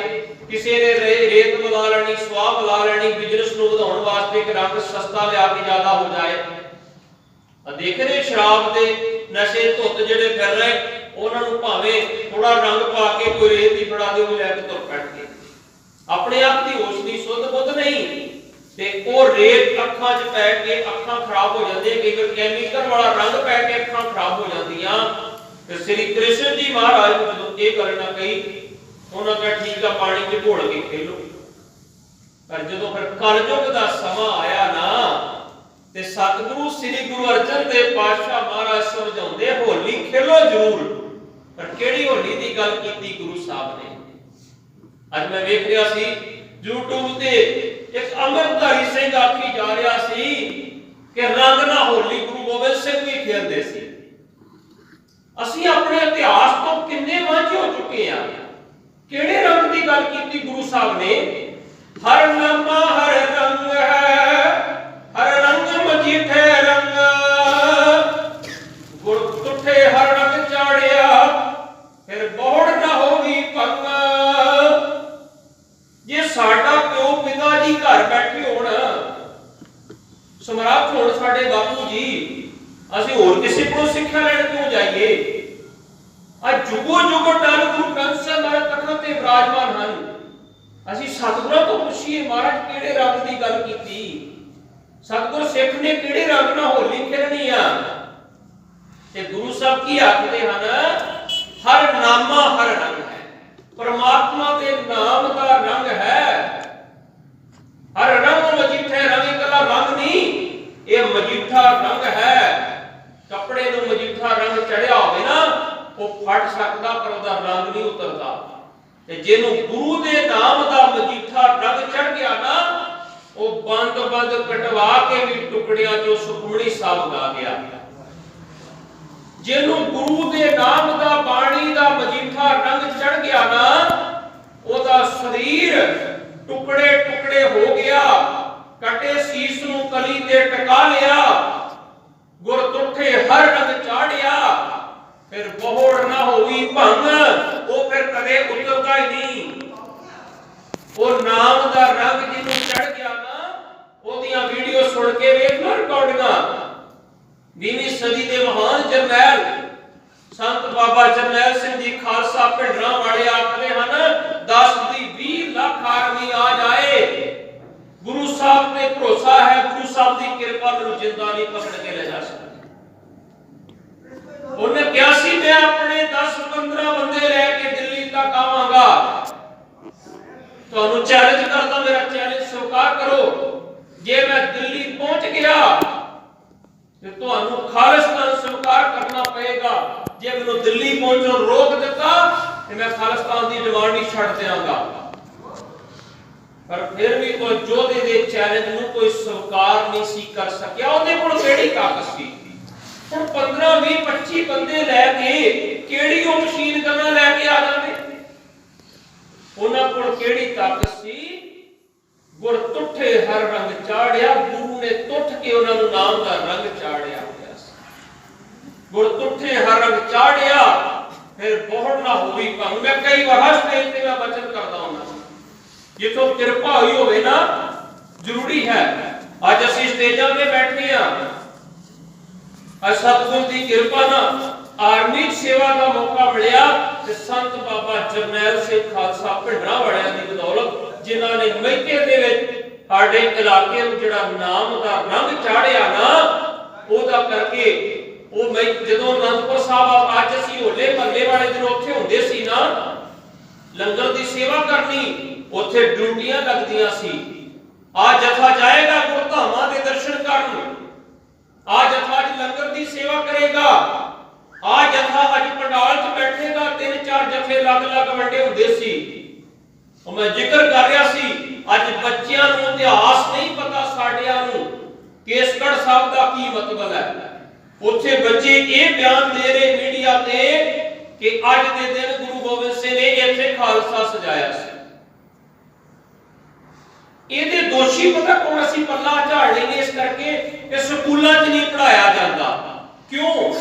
किसी ने रेत मिला लेनी, स्वाह मिला लेनी, बिजनेस नूं वधाउण वास्ते एक रंग सस्ता लिया के ज्यादा हो जाए। देख रहे शराब दे नशे धुत जिहड़े फिर रहे, उन्हां नूं भावें थोड़ा रंग पा के कोई रेत दी फड़ा दे, लैके तुर पैणगे। अपने आप दी होश दी सुध बुध नहीं ते ओ रेत अखां 'च पै के अखां खराब हो जांदियां। कई बार कैमिकल वाला रंग पै के अखां खराब हो जांदियां। ते श्री कृष्ण जी महाराज ने जदों ये गल ना कही, उन्होंने कहा ठीक है पानी 'च घोल के खेलो। पर जदों फिर कलयुग दा समा आया ना ते सतगुरु श्री गुरु अर्जन देव पातशाह महाराज समझाउंदे होली खेलो जरूर, पर किहड़ी होली दी गल कीती गुरु साहब ने। अज मैं वेख रहा सी YouTube ते एक अमरधारी सिंह आखी जा रहा सी कि रंग ना होली गुरु गोबिंद सिंह भी खेलते सी। ਅਸੀਂ अपने इतिहास तो किन्ने वांझे हो चुके हैं। किहड़े रंग की गल की गुरु साहब ने? हर नामा हर रंग है, हर रंग मजीठे रंग, गुड़ तुठे हर रंग चाड़िया, फिर बोड़ ना होगी पंग। जे साडा प्यो पिता जी घर बैठे होण, समर्थ होण साडे बापू जी, ਅਸੀਂ ਹੋਰ ਕਿਸੇ ਕੋਲੋਂ ਸਿੱਖਿਆ ਲੈਣ ਕਿਉਂ ਜਾਈਏ? ਅੱਜ ਜੁਗੋ ਜੁਗੋ ਟਲ ਗੁਰੂ ਗ੍ਰੰਥ ਸਾਹਿਬ ਮਹਾਰਾਜ ਤਖਤ ਤੇ ਵਿਰਾਜਮਾਨ ਹਨ। ਅਸੀਂ ਸਤਿਗੁਰਾਂ ਤੋਂ ਪੁੱਛੀਏ ਮਹਾਰਾਜ ਕਿਹੜੇ ਰੰਗ ਦੀ ਗੱਲ ਕੀਤੀ, ਸਤਿਗੁਰ ਸਿੱਖ ਨੇ ਕਿਹੜੇ ਰੰਗ ਨਾਲ ਹੋਲੀ ਖੇਡਣੀ ਆ। ਤੇ ਗੁਰੂ ਸਾਹਿਬ ਕੀ ਆਖਦੇ ਹਨ, ਹਰ ਨਾਮਾ ਹਰ ਰੰਗ ਹੈ। परमात्मा के नाम का रंग है। हर रंग मजीठे, रंग इकला रंग नहीं, ये मजीठा रंग है। कपड़े नूं मजीठा रंग चढ़िया होवे ना वो फट सकता पर उसदा रंग नहीं उतरता। ते जिन्हों गुरु के नाम का मजीठा रंग चढ़ गया ना वो बंद बंद कटवा के भी टुकड़ियां चो सुखमणी साहब गा गया। जिन्हों गुरु के नाम का बाणी का मजीठा रंग चढ़ गया ना ओदा शरीर टुकड़े टुकड़े हो गया। कटे शीस नूं कली ते टका लिया, गुर तुठे हर रंग चाढ़िया। फिर बोहड़ ना होवी भंग, वो फिर कदे उतरदा ही नहीं। वो नाम का रंग जिन्हों चढ़ गया ना ओदियां वीडियो सुन के वेख लो रिकॉर्डिंगां। 20वीं सदी के महान जरनैल संत बाबा जरनैल सिंह जी खालसा भिंडरां वाले आखदे हन 10 दी 20 लाख आदमी आ जाए, गुरु साहब पे भरोसा है, गुरु साहब की कृपा मैनूं जिंदा नहीं पकड़ के ले जा सकते। उन्हें क्या सी मैं अपने 10-15 बंदे लेके दिल्ली तक आवांगा। तुहानूं चैलेंज करदा, मेरा चैलेंज स्वीकार करो। जे मैं दिल्ली पहुंच गया तो खालिस्तान स्वीकार करना पड़ेगा। जे मैनूं दिल्ली पहुंचों रोक दिता तो मैं खालिस्तान की डिमांड ही छड़ देंगा। पर फिर भी कोई जोधे दे चैलेंज नूं कोई स्वीकार नहीं सी कर सकिया। उहदे कोल किहड़ी ताकत सी? हुण 15-20-25 बंदे लैके किहड़ी वो मशीन गन्ना लैके आ जांदे? उन्हां कोल किहड़ी ताकत सी? गुर तुठे हर रंग चाढ़िया। गुरु ने तुठ के उन्होंने नाम का रंग चाढ़िया। गुर तुठे हर रंग चाढ़िया, फिर बोहड़ ना होवी भंग। मैं कई बार स्टेज पे मैं वचन करता हूं, जिथों कृपा हुई होवे ना जरूरी है। आज असीं स्टेजां पे बैठे हैं, आज सतगुर की कृपा ना आर्मी सेवा का मौका मिलिया ते संत बाबा जरनैल सिंह खालसा भिंडरां वालियां दी बदौलत जिन्हां ने मैके दे विच साडे इलाके नूं जिहड़ा नाम दा रंग चाढ़िया ना ओदा करके ओ मैं जदों अनंदपुर साहब आज असीं होले महल्ले वाले दिन उत्थे हुंदे सी ना लंगर दी सेवा करनी, उत्थे ड्यूटियां लगदियां सी। आज जथा जाएगा गुरधामां दे दर्शन करन, आज जथा लंगर की सेवा करेगा, आज जथा अज पंडाल च बैठेगा। 3-4 जथे लग लग वंडे हुंदे सी। और मैं जिक्र कर रहा सी अज बच्चियां नूं इतिहास नहीं पता, साडियां नूं केसगढ़ साहब दा की मतलब है। उत्थे बच्चे ये बयान दे रहे मीडिया ते कि अज दे दिन गुरु गोबिंद सिंह ने इत्थे खालसा सजाया सी। ਇਹਦੇ ਦੋਸ਼ੀ पता कौन? ਅਸੀਂ ਪੱਲਾ ਝਾੜ ਲੈਨੇ ਇਸ ਕਰਕੇ ਕਿ ਸਕੂਲਾਂ 'ਚ ਨਹੀਂ ਪੜਾਇਆ ਜਾਂਦਾ। ਕਿਉਂ?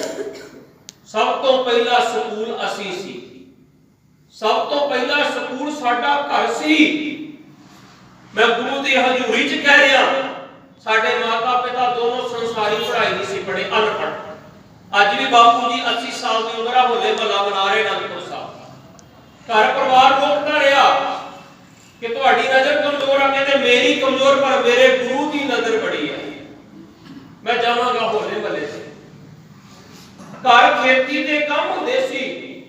ਸਭ ਤੋਂ ਪਹਿਲਾ ਸਕੂਲ ਅਸੀਂ ਸੀ, ਸਭ ਤੋਂ ਪਹਿਲਾ ਸਕੂਲ ਸਾਡਾ ਘਰ ਸੀ। ਮੈਂ ਗੁਰੂ ਦੀ ਹਜ਼ੂਰੀ 'ਚ ਕਹਿ ਰਿਹਾ, ਸਾਡੇ ਮਾਤਾ ਪਿਤਾ ਦੋਨੋਂ ਸੰਸਾਰੀ ਪੜ੍ਹਾਈ ਨਹੀਂ ਸੀ ਪੜ੍ਹੇ, ਅਨਪੜ੍ਹ। ਅੱਜ ਵੀ ਬਾਪੂ ਜੀ 80 ਸਾਲ ਦੀ ਉਮਰ ਆ, ਹੋਲੇ ਮਹੱਲਾ ਮਨਾ ਰਹੇ ਅਨੰਦਪੁਰ ਸਾਹਿਬ। ਘਰ ਪਰਿਵਾਰ ਰੋਕਦਾ ਰਿਹਾ कि तुहाडी नजर कमजोर आ, कहते मेरी कमजोर पर मेरे गुरु की नजर बड़ी है। मैं जावांगा होले महल्ले से। घर खेती के काम हुंदे सी,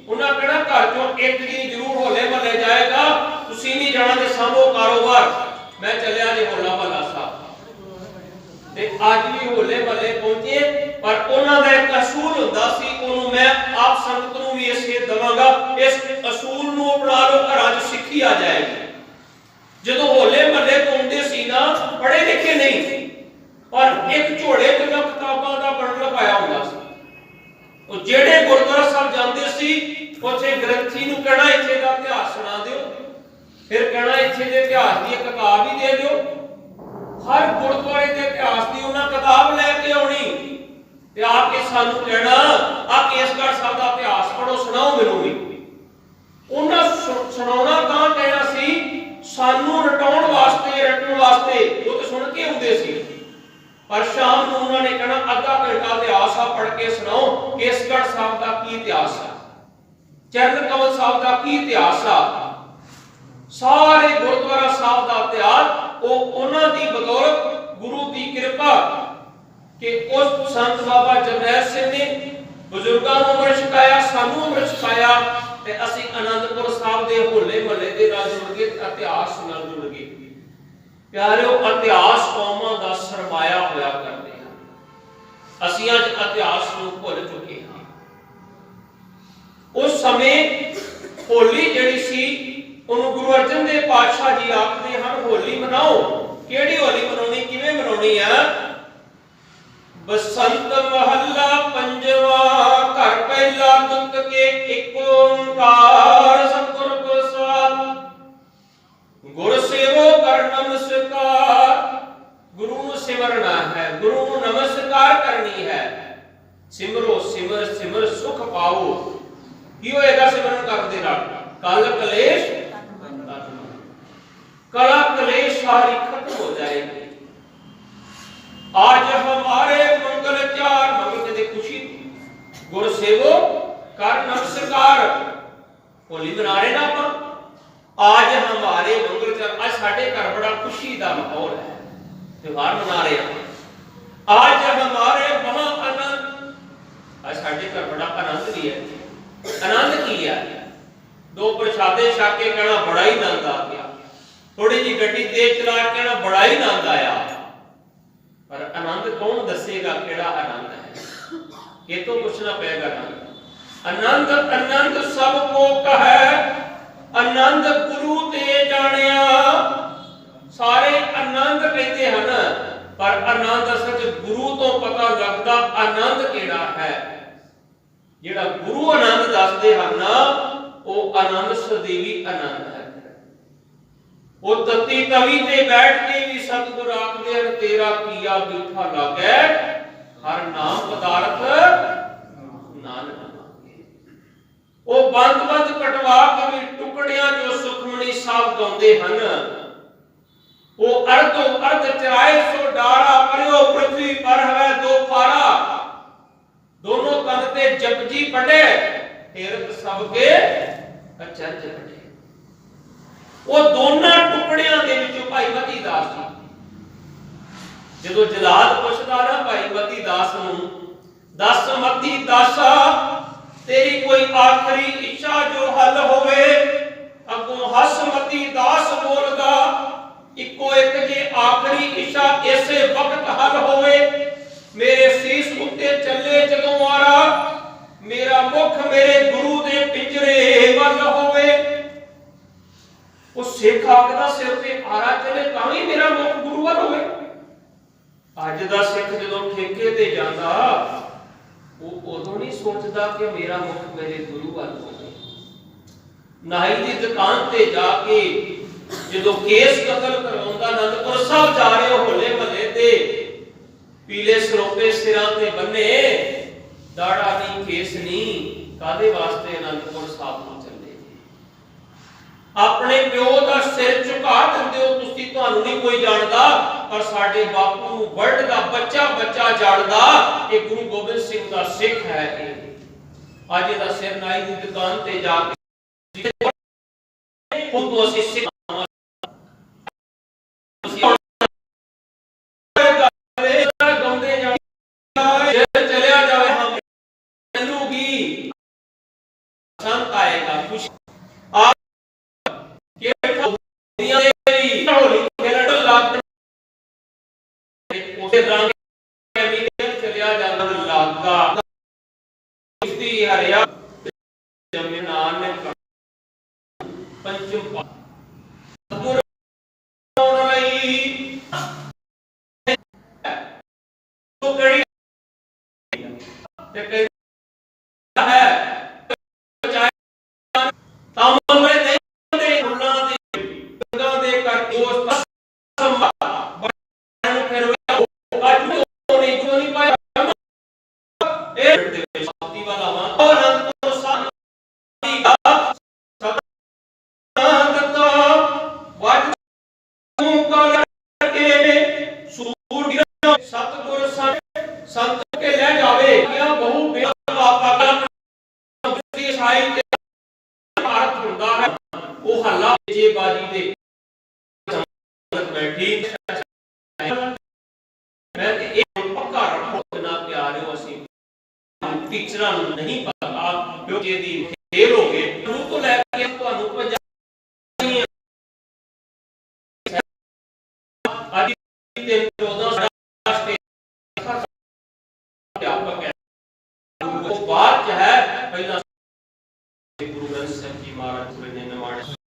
उन्हां कहना घर चों एक दिन जरूर होले महल्ले जाएगा, तुसीं नहीं जाना ते सांभो कारोबार। मैं चलिया जी होला महल्ला साहब ते अज भी होले महल्ले पहुंचे, पर उन्हां दा एक असूल हुंदा सी, ओनू मैं आप संगत नूं भी इस दवांगा। इस असूल नूं अपना लो, घरां 'च सिੱਖੀ आ जाएगी। ਜਦੋਂ ਹੋਲੇ ਮਹੱਲੇ ਪਾਉਂਦੇ ਸੀ ਨਾ, ਪੜ੍ਹੇ ਲਿਖੇ ਨਹੀਂ ਸੀ, ਪਰ ਇੱਕ ਝੋਲੇ 'ਚ ਕਿਤਾਬਾਂ ਦਾ ਬੰਡਲ ਪਾਇਆ ਹੁੰਦਾ ਸੀ। ਉਹ ਜਿਹੜੇ ਗੁਰਦੁਆਰਾ ਸਾਹਿਬ ਜਾਂਦੇ ਸੀ ਉੱਥੇ ਗ੍ਰੰਥੀ ਨੂੰ ਕਹਿਣਾ ਇੱਥੇ ਦਾ ਇਤਿਹਾਸ ਸੁਣਾ ਦਿਓ, ਫਿਰ ਕਹਿਣਾ ਇੱਥੇ ਦੇ ਇਤਿਹਾਸ ਦੀ ਇੱਕ ਕਿਤਾਬ ਹੀ ਦੇ ਦਿਓ। ਹਰ ਗੁਰਦੁਆਰੇ ਦੇ ਇਤਿਹਾਸ ਦੀ ਉਹਨਾਂ ਕਿਤਾਬ ਲੈ ਕੇ ਆਉਣੀ ਤੇ ਆ ਕੇ ਸਾਨੂੰ ਕਹਿਣਾ ਆ ਕੇਸਗੜ੍ਹ ਸਾਹਿਬ ਦਾ ਇਤਿਹਾਸ ਪੜ੍ਹੋ, ਸੁਣਾਓ ਮੈਨੂੰ ਵੀ। ਉਹਨਾਂ ਸੁਣਾਉਣਾ ਤਾਂ ਕਹਿਣਾ ਸੀ ਸਾਨੂੰ ਰਟਾਉਣ ਵਾਸਤੇ, ਰਟਣ ਵਾਸਤੇ। ਉਹ ਤਾਂ ਸੁਣ ਕੇ ਆਉਂਦੇ ਸੀ, ਪਰ ਸ਼ਾਮ ਨੂੰ ਉਹਨਾਂ ਨੇ ਕਹਿਣਾ ਅੱਧਾ ਘੰਟਾ ਇਤਿਹਾਸ ਆ ਪੜ੍ਹ ਕੇ ਸੁਣਾਓ, ਕੇਸਗੜ੍ਹ ਸਾਹਿਬ ਦਾ ਕੀ ਇਤਿਹਾਸ ਹੈ। चरण कमल साहब का की इतिहास आ, सारे गुरुद्वारा साहब का इतिहास वो उन्हां दी बदौलत गुरु की कृपा कि उस संत बाबा जरनैल सिंह ने बुजुर्गों को अमृत छकाया, सानू अमृत छकाया ते असीं आनंदपुर साहब दे होले महल्ले दे नाल जुड़ गए, इतिहास नाल जुड़ गए। प्यारिओ इतिहास कौमां दा सरमाया होया करदे हैं, असीं अज इतिहास नूं भुल चुके हां। उस समय होली जिहड़ी सी उन्होंने गुरु अर्जन देव पातशाह जी आखते हैं होली मनाओ। केड़ी होली मनाउणी, किवें मनाउणी है? बसंत महला पंजवा घर पहला तुक के एक ओंकार सतगुर प्रसाद, गुर सेवो कर नमस्कार। गुरु नूं सिमरना है, गुरु नूं नमस्कार करनी है। सिमरो सिमर सिमर सुख पाओ। की होएगा सिमरन करदे नाल? कल कलेश कला कलेश सारी खत्म हो जाएगी। आज हमारे मंगल चार मंगल के खुशी गुर सेवो कर नमस्कार। होली मना रहे ना आप, आज हमारे मंगल चार, आज साडे घर बड़ा खुशी का माहौल है, त्योहार मना रहे हैं। आज हमारे महा आनंद, आज साडे घर बड़ा आनंद भी है। आनंद की है? दो प्रसादे छक के कहना बड़ा ही आनंद आ गया, थोड़ी जी गड्डी तेज चला के कहना बड़ा ही आनंद आया। पर आनंद कौन दसेगा केड़ा आनंद है? ये तो पूछना पड़ेगा। आनंद आनंद सबको कहे, आनंद गुरु ते जानिया। सारे आनंद कहते हैं, पर आनंद सच गुरु तो पता लगता आनंद केड़ा है। जेड़ा गुरु आनंद दसदे हैं ना, वो आनंद सदैवी आनंद है। वो तत्ती तवी ते बैठ के भी सतगुर आखदे हैं तेरा किया मीठा लागे, हर नाम पदार्थ नानक मांगे। वो बंद बंद कटवा के भी टुकड़ियां जो सुखमणी साहब गाउंदे हन, वो अर्धो अर्ध चराए सो डारा परियो पृथ्वी पर है दो फारा। दोनों तन ते जपजी पढ़े तीरथ सबके अचरज पढ़े। वो दोनों टुकड़ियां दे विचों भाई मती दास जी जदों जलाद पुछदा ना भाई मती दास नूं, दस मती दासा तेरी कोई आखरी इच्छा जो हल होवे। अगों हस मती दास बोलदा इको एक जे आखरी इच्छा ऐसे वक्त हल होवे। मेरे शीश उत्ते चले जदों आरा, मेरा मुख मेरे गुरु दे पिंजरे वल होवे। उस सिख आखदा सिर ते आरा चले तां मेरा मुख गुरु वल होवे। अज दा सिख जदों ठेके ते जांदा वो उदों नहीं सोचदा कि मेरा मुख मेरे गुरु वल होवे। नाई दी दुकान ते जाके जदों केस कतल करवाउंदा, आनंदपुर साहब जा रहे हो होले महल्ले ते, पीले सरोपे सिरां ते बन्ने, दाड़ा नहीं केस नहीं, कादे वास्ते आनंदपुर साहब नूं चले। अपने प्यो दा सिर झुका दिंदे हो तुसीं, तुहानूं नहीं कोई जानदा, पर साडे बापू नूं वर्ल्ड दा बच्चा बच्चा जानदा। ये गुरु गोबिंद सिंह दा सिख है। अज दा सिर नाई दी दुकान ते जाके उदों असीं सिख चलिया जावे हम चलूगी संत आएगा खुश आ के दुनिया दे होली खेलण लाग उसे रंग चलिया जांदा लागा इस्ती हरिया जमीनान ने पंचम सतगुर लई तो कड़ी ते कई है तामल में नहीं दे फुल्लां दे गंगा दे कर दोस्त बड़े फिर आज नहीं जो नहीं पाया ए शांति वाला वहां आनंदपुर साहब सदा तो वाज का के सूर सतगुर संत के ले जावे क्या बहु बेवा पागल साई जे बाजी दे संगत बैठी मैं ते एक पक्का रखो ना प्यारे असी टीचरां नूं नहीं पता क्योंकि दी फेल हो गए शुरू तो लैके तुहानूं आज 14 अध्यापक है वो बात है पहला गुरु ग्रंथ साहिब जी महाराज ने निमाणे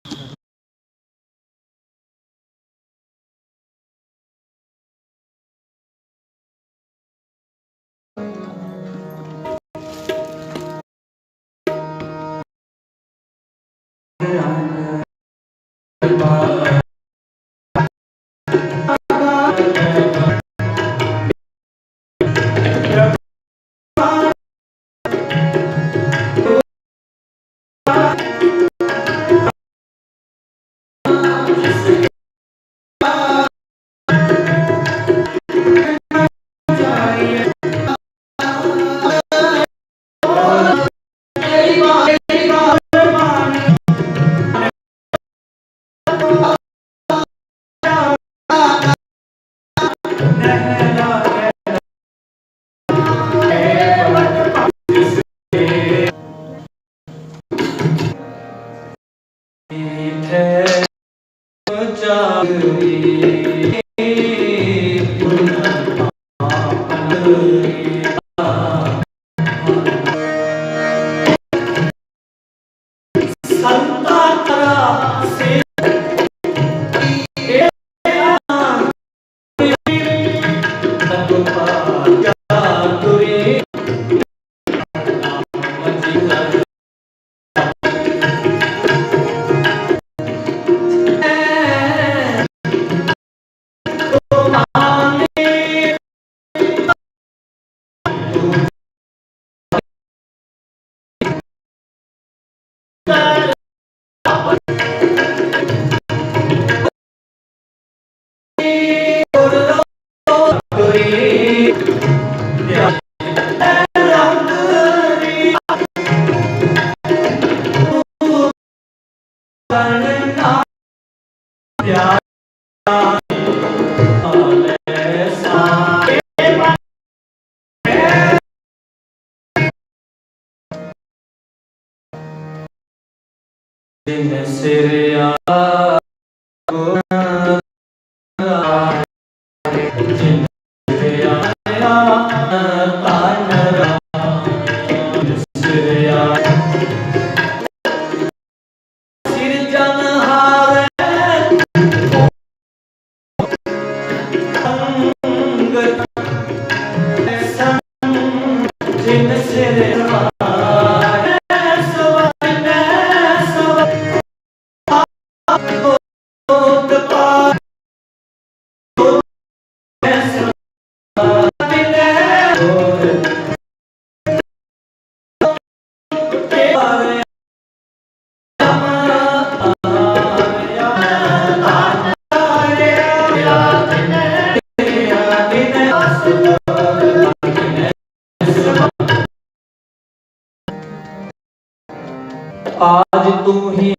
आज तू ही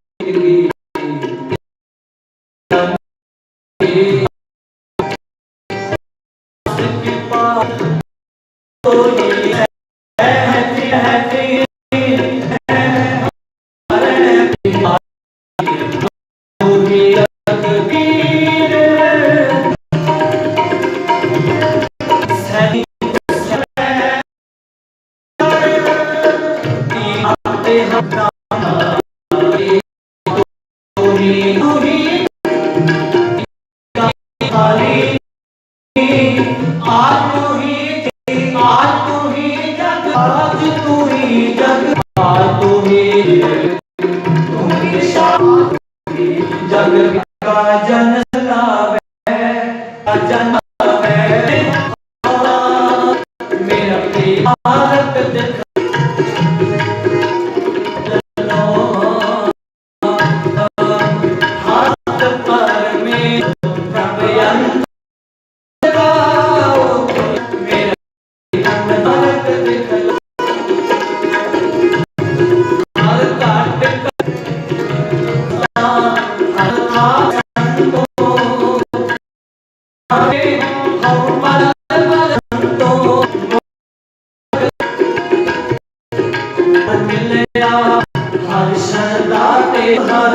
हर शरदा ते हर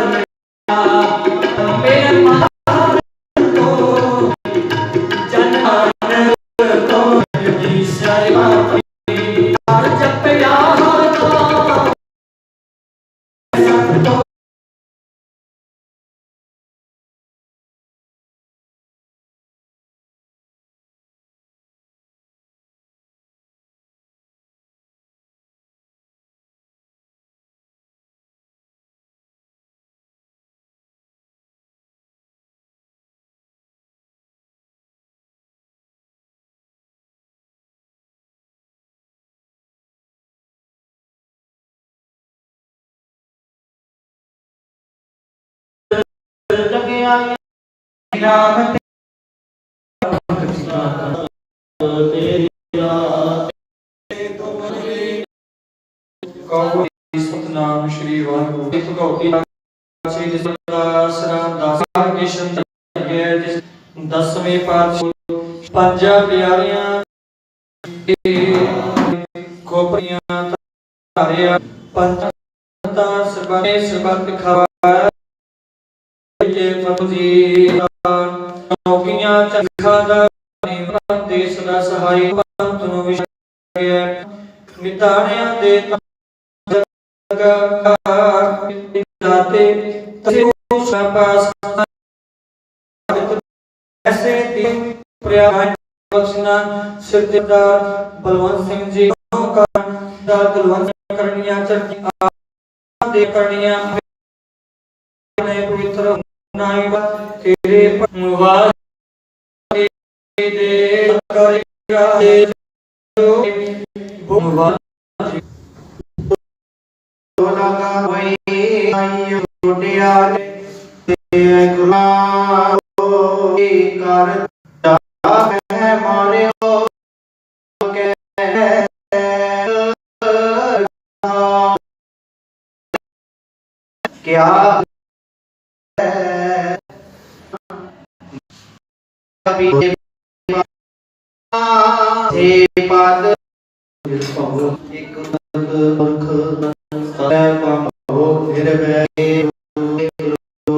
मेरे मन को जन को ईश्वर हर जपया नाम कहो सतनाम श्री वाहिगुरु भगवती श्री दास के संत जिस 10वें पातशाह पंजा प्यारियां खोपरियां धारिया पंचता सबने सबक खवाया ये फौजी नौकियां चखा दा देश दा सहाय पंत नु विषय मिताणियां दे दाते तसे पास ऐसे तीन प्रयाग बख्शना सिरदार बलवंत सिंह जी का दार बलवंत करनिया चर्चा दे करनिया ने पवित्र नाइबा तेरे वाद दे करेगा भगवान लगा वही आयो टूटिया ते गुना कर है मारे हो के क्या पद एक